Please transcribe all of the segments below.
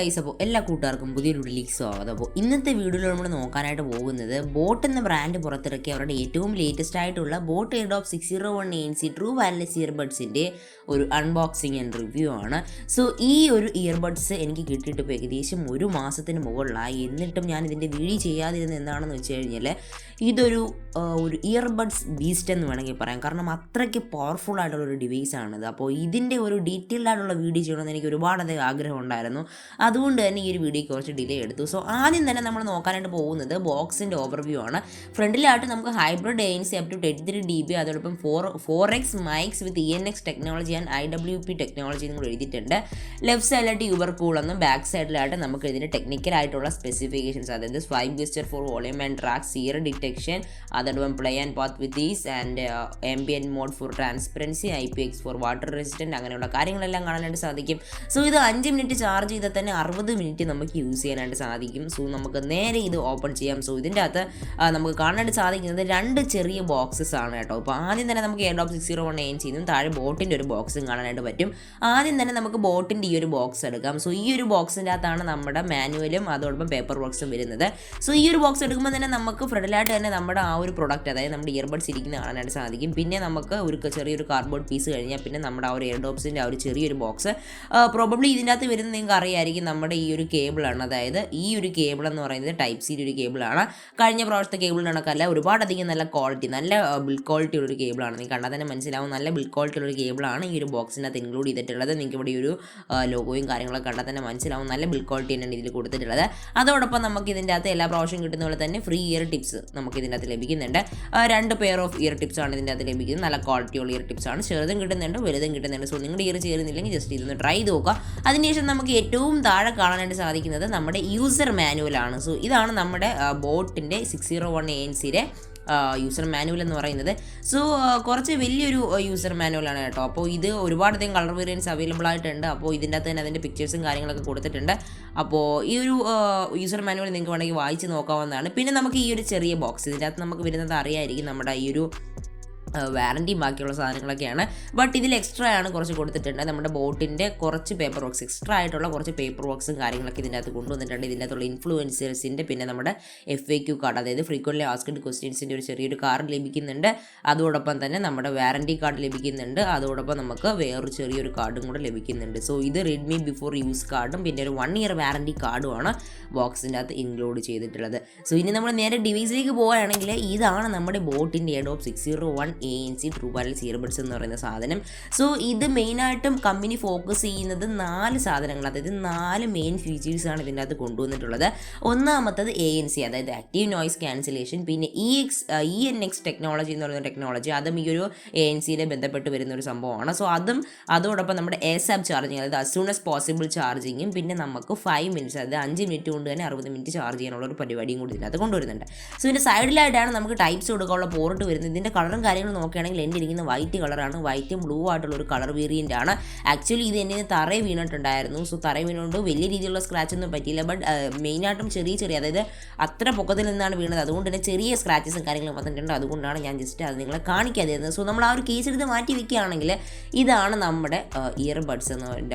Guys, അപ്പോൾ എല്ലാ കൂട്ടുകാർക്കും പുതിയൊരു വീഡിയോയിലേക്ക് സ്വാഗതം. അപ്പോൾ ഇന്നത്തെ വീഡിയോയിൽ നമ്മൾ നോക്കാനായിട്ട് പോകുന്നത് ബോട്ട് എന്ന ബ്രാൻഡ് പുറത്തിറക്കിയ അവരുടെ ഏറ്റവും ലേറ്റസ്റ്റ് ആയിട്ടുള്ള ബോട്ട് എയർഡോപ്പ് 601 ANC ട്രൂ വയർലെസ് ഇയർബഡ്സിൻ്റെ ഒരു അൺബോക്സിങ് ആൻഡ് റിവ്യൂ ആണ്. സോ ഈ ഒരു ഇയർബഡ്സ് എനിക്ക് കിട്ടിയിട്ട് ഇപ്പോൾ ഏകദേശം ഒരു മാസത്തിന് മുകളിലായി. എന്നിട്ടും ഞാൻ ഇതിൻ്റെ വീഡിയോ ചെയ്യാതിരുന്നത് എന്താണെന്ന് വെച്ച് കഴിഞ്ഞാൽ ഇതൊരു ഇയർബഡ്സ് ബീസ്റ്റ് എന്ന് വേണമെങ്കിൽ പറയാം. കാരണം അത്രയ്ക്ക് പവർഫുൾ ആയിട്ടുള്ളൊരു ഡിവൈസാണിത്. അപ്പോൾ ഇതിൻ്റെ ഒരു ഡീറ്റെയിൽഡ് ആയിട്ടുള്ള വീഡിയോ ചെയ്യണമെന്ന് എനിക്ക് ഒരുപാടധികം ആഗ്രഹം ഉണ്ടായിരുന്നു. അതുകൊണ്ട് തന്നെ ഈ ഒരു വീഡിയോയ്ക്ക് കുറച്ച് ഡിലേ എടുത്തു. സോ ആദ്യം തന്നെ നമ്മൾ നോക്കാനായിട്ട് പോകുന്നത് ബോക്സിൻ്റെ ഓവർവ്യൂ ആണ്. ഫ്രണ്ടിലായിട്ട് നമുക്ക് hybrid ANC up to 33 dB, അതോടൊപ്പം 4x mics with ENX technology and IWP technology എന്ന് കൂടെ എഴുതിയിട്ടുണ്ട്. ലെഫ്റ്റ് സൈഡിലായിട്ട് യുവർ കൂൾ എന്നും ബാക്ക് സൈഡിലായിട്ട് നമുക്ക് ഇതിൻ്റെ ടെക്നിക്കലായിട്ടുള്ള സ്പെസിഫിക്കേഷൻസ്, അതായത് swipe gesture for volume and track, ear detection, അതോടൊപ്പം play and pause with ease and ambient mode for transparency, IPX for water resistant, അങ്ങനെയുള്ള കാര്യങ്ങളെല്ലാം കാണാനായിട്ട് സാധിക്കും. സോ ഇത് 5 മിനിറ്റ് ചാർജ് ചെയ്താൽ തന്നെ 60 മിനിറ്റ് നമുക്ക് യൂസ് ചെയ്യാനായിട്ട് സാധിക്കും. സോ നമുക്ക് നേരെ ഇത് ഓപ്പൺ ചെയ്യാം. സോ ഇതിൻ്റെ അകത്ത് നമുക്ക് കാണാനായിട്ട് സാധിക്കുന്നത് 2 ചെറിയ ബോക്സസ് ആണ് കേട്ടോ. അപ്പോൾ ആദ്യം തന്നെ നമുക്ക് എയർഡോപ്പ് 601 ANC ന്നും താഴെ ബോട്ടിൻ്റെ ഒരു ബോക്സും കാണാനായിട്ട് പറ്റും. ആദ്യം തന്നെ നമുക്ക് ബോട്ടിൻ്റെ ഈ ഒരു ബോക്സ് എടുക്കാം. സോ ഈ ഒരു ബോക്സിൻ്റെ അകത്താണ് നമ്മുടെ മാനുവലും അതോടൊപ്പം പേപ്പർ വർക്ക്സും വരുന്നത്. സോ ഈ ഒരു ബോക്സ് എടുക്കുമ്പോൾ തന്നെ നമുക്ക് ഫ്രണ്ടിലായിട്ട് തന്നെ നമ്മുടെ ആ ഒരു പ്രൊഡക്റ്റ്, അതായത് നമ്മുടെ ഇയർബഡ്സ് ഇരിക്കുന്ന കാണാനായിട്ട് സാധിക്കും. പിന്നെ നമുക്ക് ഒരു ചെറിയൊരു കാർഡ്ബോർഡ് പീസ് കഴിഞ്ഞാൽ പിന്നെ നമ്മുടെ ആ ഒരു എയർഡോപ്സിൻ്റെ ആ ഒരു ചെറിയൊരു ബോക്സ് പ്രോബബ്ലി ഇതിൻ്റെ അകത്ത് വരുന്നത് നിങ്ങൾക്ക് അറിയാമായിരിക്കും. നമ്മുടെ ഈ ഒരു കേബിളാണ്, അതായത് ഈ ഒരു കേബിൾ എന്ന് പറയുന്നത് ടൈപ്പ് സി ഒരു കേബിളാണ്. കഴിഞ്ഞ പ്രാവശ്യത്തെ കേബിൾ കണക്കല്ല, ഒരുപാടധികം നല്ല ക്വാളിറ്റി, നല്ല ബിൽഡ് ക്വാളിറ്റി ഉള്ളൊരു കേബിളാണ്. നിങ്ങൾക്ക് കണ്ടാൽ തന്നെ മനസ്സിലാവും, നല്ല ബിൽഡ് ക്വാളിറ്റി ഉള്ളൊരു കേബിളാണ് ഈ ഒരു ബോക്സിനകത്ത് ഇൻക്ലൂഡ് ചെയ്തിട്ടുള്ളത്. നിങ്ങൾക്ക് ഇവിടെ ഒരു ലോഗോയും കാര്യങ്ങളൊക്കെ കണ്ടാൽ തന്നെ മനസ്സിലാവും, നല്ല ബിൽഡ് ക്വാളിറ്റി തന്നെയാണ് ഇതിൽ കൊടുത്തിട്ടുള്ളത്. അതോടൊപ്പം നമുക്ക് ഇതിൻ്റെ അകത്ത് എല്ലാ പ്രാവശ്യം കിട്ടുന്ന പോലെ തന്നെ ഫ്രീ ഇയർ ടിപ്സ് നമുക്ക് ഇതിൻ്റെ അകത്ത് ലഭിക്കുന്നുണ്ട്. 2 പെയർ ഓഫ് ഇയർ ടിപ്സ് ആണ് ഇതിൻ്റെ അകത്ത് ലഭിക്കുന്നത്. നല്ല ക്വാളിറ്റി ഉള്ള ഇയർ ടിപ്സ് ആണ്. ചെറുതും കിട്ടുന്നുണ്ട്, വലുതും കിട്ടുന്നുണ്ട്. സോ നിങ്ങളുടെ ഇയർ ചേരുന്നില്ലെങ്കിൽ ജസ്റ്റ് ഇതൊന്ന് ട്രൈ ചെയ്ത് നോക്കുക. അതിനുശേഷം നമുക്ക് ഏറ്റവും താഴെ കാണാനായിട്ട് സാധിക്കുന്നത് നമ്മുടെ യൂസർ മാനുവലാണ്. സോ ഇതാണ് നമ്മുടെ ബോട്ടിൻ്റെ 601 ANCയുടെ യൂസർ മാനുവൽ എന്ന് പറയുന്നത്. സോ കുറച്ച് വലിയൊരു യൂസർ മാനുവലാണ് കേട്ടോ. അപ്പോൾ ഇത് ഒരുപാടധികം കളർ വേരിയൻസ് അവൈലബിൾ ആയിട്ടുണ്ട്. അപ്പോൾ ഇതിൻ്റെ അകത്ത് തന്നെ അതിൻ്റെ പിക്ചേഴ്സും കാര്യങ്ങളൊക്കെ കൊടുത്തിട്ടുണ്ട്. അപ്പോൾ ഈ ഒരു യൂസർ മാനുവൽ നിങ്ങൾക്ക് വേണമെങ്കിൽ വായിച്ച് നോക്കാവുന്നതാണ്. പിന്നെ നമുക്ക് ഈ ഒരു ചെറിയ ബോക്സ്, ഇതിൻ്റെ അകത്ത് നമുക്ക് വരുന്നത് അറിയായിരിക്കും, നമ്മുടെ ഈ ഒരു വാറൻറ്റിയും ബാക്കിയുള്ള സാധനങ്ങളൊക്കെയാണ്. ബട്ട് ഇതിൽ എക്സ്ട്രാ ആണ് കുറച്ച് കൊടുത്തിട്ടുണ്ട്. നമ്മുടെ ബോട്ടിൻ്റെ കുറച്ച് പേപ്പർ വർക്ക്സ്, എക്സ്ട്രാ ആയിട്ടുള്ള കുറച്ച് പേപ്പർ വർക്ക്സും കാര്യങ്ങളൊക്കെ ഇതിൻ്റെ അകത്ത് കൊണ്ടുവന്നിട്ടുണ്ട്. ഇതിൻ്റെ അകത്തുള്ള ഇൻഫ്ലുവൻസേഴ്സിൻ്റെ, പിന്നെ നമ്മുടെ FAQ കാർഡ്, അതായത് ഫ്രീക്വൻ്റ്ലി ആസ്ക്ഡ് ക്വസ്റ്റ്യൻസിൻ്റെ ഒരു ചെറിയൊരു കാർഡ് ലഭിക്കുന്നുണ്ട്. അതോടൊപ്പം തന്നെ നമ്മുടെ വാറൻറ്റി കാർഡ് ലഭിക്കുന്നുണ്ട്. അതോടൊപ്പം നമുക്ക് വേറൊരു ചെറിയൊരു കാർഡും കൂടെ ലഭിക്കുന്നുണ്ട്. സോ ഇത് റെഡ്മി ബിഫോർ യൂസ് കാർഡും പിന്നെ ഒരു 1 ഇയർ വാറൻറ്റി കാർഡുമാണ് ബോക്സിൻ്റെ അകത്ത് ഇൻക്ലൂഡ് ചെയ്തിട്ടുള്ളത്. സോ ഇനി നമ്മൾ നേരെ ഡിവൈസിലേക്ക് പോവുകയാണെങ്കിൽ ഇതാണ് നമ്മുടെ ബോട്ടിൻ്റെ എയർഡോപ്പ് 601 ANC ട്രൂ വയർലെസ് ഇയർബഡ്സ് എന്ന് പറയുന്ന സാധനം. സോ ഇത് മെയിനായിട്ടും കമ്പനി ഫോക്കസ് ചെയ്യുന്നത് 4 സാധനങ്ങൾ, അതായത് 4 മെയിൻ ഫീച്ചേഴ്സാണ് ഇതിൻ്റെ അകത്ത് കൊണ്ടുവന്നിട്ടുള്ളത്. ഒന്നാമത്തത് ANC, അതായത് ആക്റ്റീവ് നോയ്സ് ക്യാൻസലേഷൻ. പിന്നെ ENX ടെക്നോളജി എന്ന് പറയുന്ന ടെക്നോളജി, അതും ഈ ഒരു ANCയുടെ ബന്ധപ്പെട്ട് വരുന്ന ഒരു സംഭവമാണ്. സോ അതോടൊപ്പം നമ്മുടെ ASAP ചാർജിങ്, അതായത് as soon as possible ചാർജിങ്ങും, പിന്നെ നമുക്ക് 5 മിനിറ്റ്സ്, അതായത് 5 മിനിറ്റ് കൊണ്ട് തന്നെ 60 മിനിറ്റ് ചാർജ് ചെയ്യാനുള്ള ഒരു പരിപാടിയും കൂടി ഇതിനകത്ത് കൊണ്ടുവരുന്നുണ്ട്. സോ ഇതിൻ്റെ സൈഡിലായിട്ടാണ് നമുക്ക് ടൈപ്സ് കൊടുക്കാനുള്ള പോർട്ട് വരുന്നത്. ഇതിൻ്റെ കളറും കാര്യങ്ങളും നോക്കുകയാണെങ്കിൽ എൻ്റെ ഇരിക്കുന്ന വൈറ്റ് കളറാണ്. വൈറ്റും ബ്ലൂ ആയിട്ടുള്ള ഒരു കളർ വേരിയൻ്റ് ആണ്. ആക്ച്വലി ഇത് എൻ്റെ തറയിൽ വീണിട്ടുണ്ടായിരുന്നു. സോ തറയിൽ വീണുകൊണ്ട് വലിയ രീതിയിലുള്ള സ്ക്രാച്ച് ഒന്നും പറ്റിയില്ല. ബട്ട് മെയിനായിട്ടും ചെറിയ, അതായത് അത്ര പൊക്കത്തിൽ നിന്നാണ് വീണത്. അതുകൊണ്ട് തന്നെ ചെറിയ സ്ക്രാച്ചസും കാര്യങ്ങളും വന്നിട്ടുണ്ട്. അതുകൊണ്ടാണ് ഞാൻ ജസ്റ്റ് അത് നിങ്ങളെ കാണിക്കാതിരുന്നത്. സോ നമ്മൾ ആ ഒരു കേസ് എടുത്ത് മാറ്റി വെക്കുകയാണെങ്കിൽ ഇതാണ് നമ്മുടെ ഇയർബഡ്സ് എന്ന്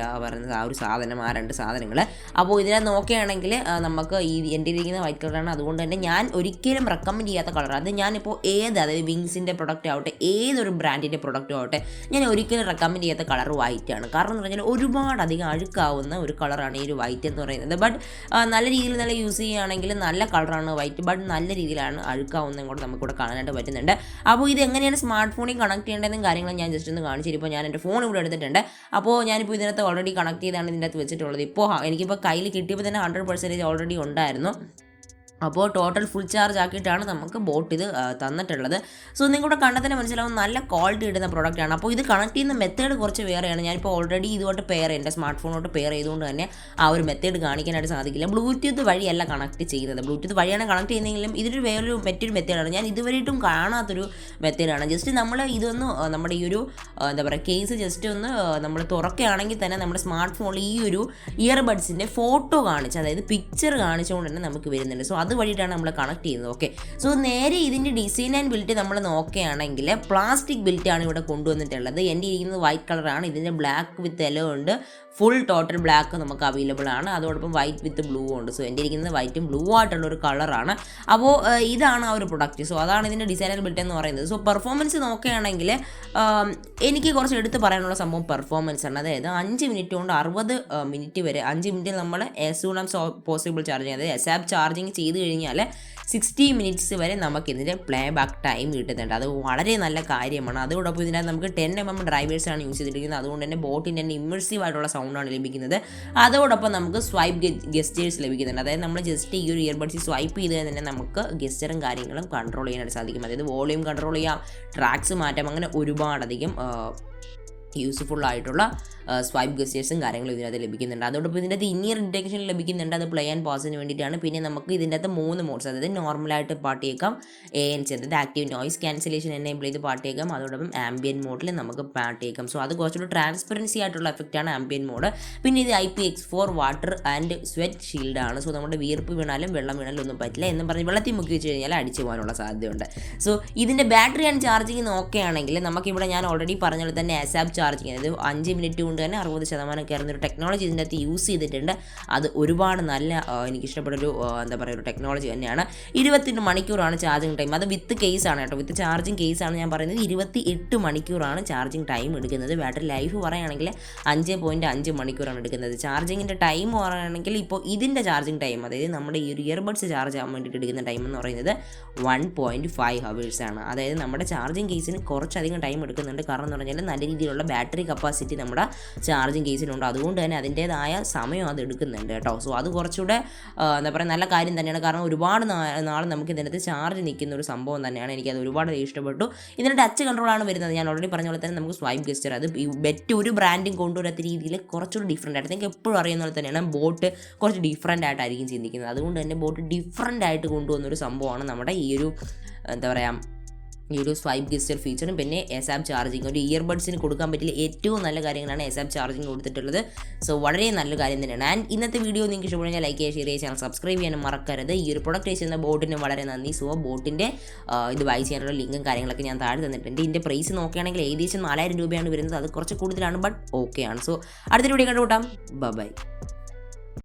പറയുന്നത്, ആ ഒരു സാധനം, ആ 2 സാധനങ്ങൾ. അപ്പോൾ ഇതിനെ നോക്കുകയാണെങ്കിൽ നമുക്ക് എൻ്റെ ഇരിക്കുന്ന വൈറ്റ് കളറാണ്. അതുകൊണ്ട് തന്നെ ഞാൻ ഒരിക്കലും റെക്കമെൻഡ് ചെയ്യാത്ത കളർ. അത് ഞാനിപ്പോൾ അതായത് വിങ്സിൻ്റെ പ്രൊഡക്റ്റ് ആവട്ടെ, ഏതൊരു ബ്രാൻഡിൻ്റെ പ്രൊഡക്റ്റും ആവട്ടെ, ഞാൻ ഒരിക്കലും റെക്കമെൻഡ് ചെയ്യാത്ത കളർ വൈറ്റ് ആണ്. കാരണം എന്ന് പറഞ്ഞാൽ ഒരുപാടധികം അഴുക്കാവുന്ന ഒരു കളറാണ് ഈ ഒരു വൈറ്റ് എന്ന് പറയുന്നത്. ബട്ട് നല്ല രീതിയിൽ നല്ല യൂസ് ചെയ്യുകയാണെങ്കിൽ നല്ല കളറാണ് വൈറ്റ്. ബട്ട് നല്ല രീതിയിലാണ് അഴുക്കാവുന്നതും കൂടെ നമുക്കിവിടെ കാണാനായിട്ട് പറ്റുന്നുണ്ട്. അപ്പോൾ ഇത് എങ്ങനെയാണ് സ്മാർട്ട് ഫോണിൽ കണക്ട് ചെയ്യേണ്ടതെന്നും കാര്യങ്ങളും ഞാൻ ജസ്റ്റ് ഒന്ന് കാണിച്ചിരിപ്പോൾ ഞാൻ എൻ്റെ ഫോൺ ഇവിടെ എടുത്തിട്ടുണ്ട്. അപ്പോൾ ഞാനിപ്പോൾ ഇതിനകത്ത് ഓൾറെഡി കണക്ട് ചെയ്താണ് ഇതിൻ്റെ അകത്ത് വെച്ചിട്ടുള്ളത്. ഇപ്പോൾ എനിക്കിപ്പോൾ കയ്യിൽ കിട്ടിയപ്പോൾ തന്നെ 100% ഓൾറെഡി ഉണ്ടായിരുന്നു. അപ്പോൾ ടോട്ടൽ ഫുൾ ചാർജ് ആക്കിയിട്ടാണ് നമുക്ക് ബോട്ട് ഇത് തന്നിട്ടുള്ളത്. സോ നിങ്ങളുടെ കണ്ടാൽ തന്നെ മനസ്സിലാവും, നല്ല ക്വാളിറ്റി ഇടുന്ന പ്രോഡക്റ്റാണ്. അപ്പോൾ ഇത് കണക്ട് ചെയ്യുന്ന മെത്തേഡ് കുറച്ച് വേറെയാണ്. ഞാനിപ്പോൾ ഓൾറെഡി ഇതുമായിട്ട് എൻ്റെ സ്മാർട്ട് ഫോണോട്ട് പെയർ ചെയ്തുകൊണ്ട് തന്നെ ആ ഒരു മെത്തേഡ് കാണിക്കാനായിട്ട് സാധിക്കില്ല. ബ്ലൂടൂത്ത് വഴിയല്ല കണക്ട് ചെയ്യുന്നത്. ബ്ലൂടൂത്ത് വഴിയാണ് കണക്ട് ചെയ്യുന്നതെങ്കിലും ഇതൊരു മറ്റൊരു മെത്തേഡാണ്. ഞാൻ ഇതുവരെയായിട്ടും കാണാത്തൊരു മെത്തേഡാണ്. ജസ്റ്റ് നമ്മൾ ഇതൊന്ന് നമ്മുടെ ഈ ഒരു എന്താ പറയുക കേസ് ജസ്റ്റ് ഒന്ന് നമ്മൾ തുറക്കുകയാണെങ്കിൽ തന്നെ നമ്മുടെ സ്മാർട്ട് ഫോണിൽ ഈ ഒരു ഇയർബഡ്സിൻ്റെ ഫോട്ടോ കാണിച്ച്, അതായത് പിക്ചർ കാണിച്ചുകൊണ്ട് തന്നെ നമുക്ക് വരുന്നുണ്ട്. സോ അത് അതുവഴിയിട്ടാണ് നമ്മൾ കണക്ട് ചെയ്യുന്നത്. ഓക്കെ, സോ നേരെ ഇതിൻ്റെ ഡിസൈൻ ആൻഡ് ബിൽറ്റ് നമ്മൾ നോക്കുകയാണെങ്കിൽ പ്ലാസ്റ്റിക് ബിൽറ്റാണ് ഇവിടെ കൊണ്ടുവന്നിട്ടുള്ളത്. എൻ്റെ ഇരിക്കുന്നത് വൈറ്റ് കളറാണ്, ഇതിൻ്റെ ബ്ലാക്ക് വിത്ത് യെല്ലോ ഉണ്ട്, ഫുൾ ടോട്ടൽ ബ്ലാക്ക് നമുക്ക് അവൈലബിൾ ആണ്, അതോടൊപ്പം വൈറ്റ് വിത്ത് ബ്ലൂ ഉണ്ട്. സോ എൻ്റെ ഇരിക്കുന്നത് വൈറ്റും ബ്ലൂ ആയിട്ടുള്ള ഒരു കളറാണ്. അപ്പോൾ ഇതാണ് ആ ഒരു പ്രൊഡക്റ്റ്. സോ അതാണ് ഇതിൻ്റെ ഡിസൈനർ ബിൽറ്റ് എന്ന് പറയുന്നത്. സോ പെർഫോമൻസ് നോക്കുകയാണെങ്കിൽ എനിക്ക് കുറച്ച് എടുത്ത് പറയാനുള്ള സംഭവം പെർഫോമൻസ് ആണ്. അതായത് 5 മിനിറ്റ് കൊണ്ട് 60 മിനിറ്റ് വരെ, 5 മിനിറ്റിൽ നമ്മൾ as soon as possible charging, അതായത് എസാപ്പ് ചാർജിങ് ചെയ്ത് കഴിഞ്ഞാൽ 60 മിനിറ്റ്സ് വരെ നമുക്ക് ഇതിൻ്റെ പ്ലേ ബാക്ക് ടൈം കിട്ടുന്നുണ്ട്. അത് വളരെ നല്ല കാര്യമാണ്. അതോടൊപ്പം ഇതിനകത്ത് നമുക്ക് 10mm ഡ്രൈവേഴ്സാണ് യൂസ് ചെയ്തിരിക്കുന്നത്. അതുകൊണ്ട് തന്നെ ബോട്ടിൻ്റെ തന്നെ ഇമ്മേഴ്സീവ് ആയിട്ടുള്ള സൗണ്ടാണ് ലഭിക്കുന്നത്. അതോടൊപ്പം നമുക്ക് സ്വൈപ്പ് ഗെസ്റ്റേഴ്സ് ലഭിക്കുന്നുണ്ട്. അതായത് നമ്മൾ ജസ്റ്റ് ഈ ഒരു ഇയർബഡ്സ് സ്വൈപ്പ് ചെയ്ത് തന്നെ നമുക്ക് ഗെസ്റ്ററും കാര്യങ്ങളും കൺട്രോൾ ചെയ്യാനായിട്ട് സാധിക്കും. അതായത് വോളിയം കൺട്രോൾ ചെയ്യാം, ട്രാക്സ് മാറ്റാം, അങ്ങനെ ഒരുപാടധികം യൂസ്ഫുൾ ആയിട്ടുള്ള സ്വൈപ്പ് ഗസ്റ്റേഴ്സും കാര്യങ്ങളും ഇതിനകത്ത് ലഭിക്കുന്നുണ്ട്. അതോടൊപ്പം ഇതിൻ്റെ അകത്ത് ഇനിയർ ഡിറ്റക്ഷൻ ലഭിക്കുന്നുണ്ട്. അത് പ്ലേ ആൻഡ് പോസിന് വേണ്ടിയിട്ടാണ്. പിന്നെ നമുക്ക് ഇതിൻ്റെ അകത്ത് 3 മോഡ്സ്, അതായത് നോർമലായിട്ട് പാട്ട് കേൾക്കാം, ANC അതായത് ആക്റ്റീവ് നോയ്സ് ക്യാൻസലേഷൻ എനേബിൾ ചെയ്ത് പാട്ട് കേൾക്കാം, അതോടൊപ്പം ആംബിയൻ മോഡിൽ നമുക്ക് പാട്ട് കേൾക്കാം. സോ അത് കുറച്ചുകൂടി ട്രാൻസ്പെറൻസി ആയിട്ടുള്ള എഫക്റ്റാണ് ആംബിയൻ മോഡ്. പിന്നെ ഇത് IPX4 വാട്ടർ ആൻഡ് സ്വെറ്റ് ഷീൽഡാണ്. സോ നമ്മുടെ വിയർപ്പ് വീണാലും വെള്ളം വീണാലും ഒന്നും പറ്റില്ല എന്ന് പറഞ്ഞ് വെള്ളത്തിൽ മുക്കി വെച്ച് കഴിഞ്ഞാൽ അടിച്ചു പോകാനുള്ള സാധ്യതയുണ്ട്. സോ ഇതിൻ്റെ ബാറ്ററി ആൻഡ് ചാർജിങ് നോക്കുകയാണെങ്കിൽ നമുക്കിവിടെ ഞാൻ ഓൾറെഡി പറഞ്ഞ പോലെ തന്നെ ASAP ചാർജിങ്, അതായത് 5 മിനിറ്റ് കൊണ്ട് തന്നെ 60% കയറുന്നൊരു ടെക്നോളജി ഇതിൻ്റെ അകത്ത് യൂസ് ചെയ്തിട്ടുണ്ട്. അത് ഒരുപാട് നല്ല എനിക്കിഷ്ടപ്പെട്ടൊരു എന്താ പറയുക ഒരു ടെക്നോളജി തന്നെയാണ്. 28 മണിക്കൂറാണ് ചാർജിങ് ടൈം. അത് വിത്ത് കേസാണ് കേട്ടോ, വിത്ത് ചാർജിങ് കേസാണ് ഞാൻ പറയുന്നത്. 28 മണിക്കൂറാണ് ചാർജിങ് ടൈം എടുക്കുന്നത്. ബാറ്ററി ലൈഫ് പറയുകയാണെങ്കിൽ 5.5 മണിക്കൂറാണ് എടുക്കുന്നത്. ചാർജിങ്ങിൻ്റെ ടൈം പറയുകയാണെങ്കിൽ ഇപ്പോൾ ഇതിൻ്റെ ചാർജിങ് ടൈം, അതായത് നമ്മുടെ ഈ ഒരു ഇയർബഡ്സ് ചാർജ് ആകാൻ വേണ്ടിയിട്ട് എടുക്കുന്ന ടൈം എന്ന് പറയുന്നത് 1.5 ഹവേഴ്സാണ്. അതായത് നമ്മുടെ ചാർജിങ് കേസിന് കുറച്ചധികം ടൈം എടുക്കുന്നുണ്ട്. കാരണം എന്ന് പറഞ്ഞാൽ നല്ല രീതിയിലുള്ള ബാറ്ററി കപ്പാസിറ്റി നമ്മുടെ ചാർജിങ് കേസിലുണ്ട്. അതുകൊണ്ട് തന്നെ അതിൻ്റേതായ സമയം അത് എടുക്കുന്നുണ്ട് കേട്ടോ. സോ അത് കുറച്ചുകൂടെ എന്താ പറയുക നല്ല കാര്യം തന്നെയാണ്. കാരണം ഒരുപാട് നാൾ നമുക്ക് ഇതിനകത്ത് ചാർജ് നിൽക്കുന്ന ഒരു സംഭവം തന്നെയാണ്. എനിക്കത് ഒരുപാട് ഇഷ്ടപ്പെട്ടു. ഇതിൻ്റെ ടച്ച് കൺട്രോളാണ് വരുന്നത്. ഞാൻ ഓൾറെഡി പറഞ്ഞ പോലെ തന്നെ നമുക്ക് സ്വൈപ്പ് ഗസ്റ്റർ, അത് ഒരു ബ്രാൻഡും കൊണ്ടുവരാത്ത രീതിയിൽ കുറച്ചുകൂടി ഡിഫറൻ്റ് ആയിട്ട്, നിങ്ങൾക്ക് എപ്പോഴും അറിയുന്ന പോലെ തന്നെയാണ് ബോട്ട് കുറച്ച് ഡിഫറൻ്റ് ആയിട്ടായിരിക്കും ചിന്തിക്കുന്നത്. അതുകൊണ്ട് തന്നെ ബോട്ട് ഡിഫറൻ്റ് ആയിട്ട് കൊണ്ടുവന്നൊരു സംഭവമാണ് നമ്മുടെ ഈ ഒരു എന്താ പറയുക ഈ ഒരു സ്വൈപ്പ് ഗസ്റ്റർ ഫീച്ചറും. പിന്നെ ASAP ചാർജിങ്, ഒരു ഇയർബഡ്സിന് കൊടുക്കാൻ പറ്റിയ ഏറ്റവും നല്ല കാര്യങ്ങളാണ് ASAP ചാർജിങ് കൊടുത്തിട്ടുള്ളത്. സോ വളരെ നല്ല കാര്യം തന്നെയാണ്. ആൻഡ് ഇന്നത്തെ വീഡിയോ നിങ്ങൾക്ക് ഇഷ്ടപ്പെടുകയാൽ ലൈക്ക് ചെയ്യുക, ഷെയർ ചെയ്യുക, ചാനൽ സബ്സ്ക്രൈബ് ചെയ്യാനും മറക്കരുത്. ഈ ഒരു പ്രൊഡക്റ്റ് ചെയ്യുന്ന ബോട്ടിന് വളരെ നന്ദി. സോ ബോട്ടിൻ്റെ ഇത് ബൈ ചെയ്യാനുള്ള ലിങ്കും കാര്യങ്ങളൊക്കെ ഞാൻ താഴെ തന്നിട്ടുണ്ട്. ഇതിൻ്റെ പ്രൈസ് നോക്കുകയാണെങ്കിൽ ഏകദേശം 4000 രൂപയാണ് വരുന്നത്. അത് കുറച്ച് കൂടുതലാണ്, ബട്ട് ഓക്കെ ആണ്. സോ അടുത്തൊരു വീഡിയോ കണ്ടുകൂട്ടാം. ബൈ.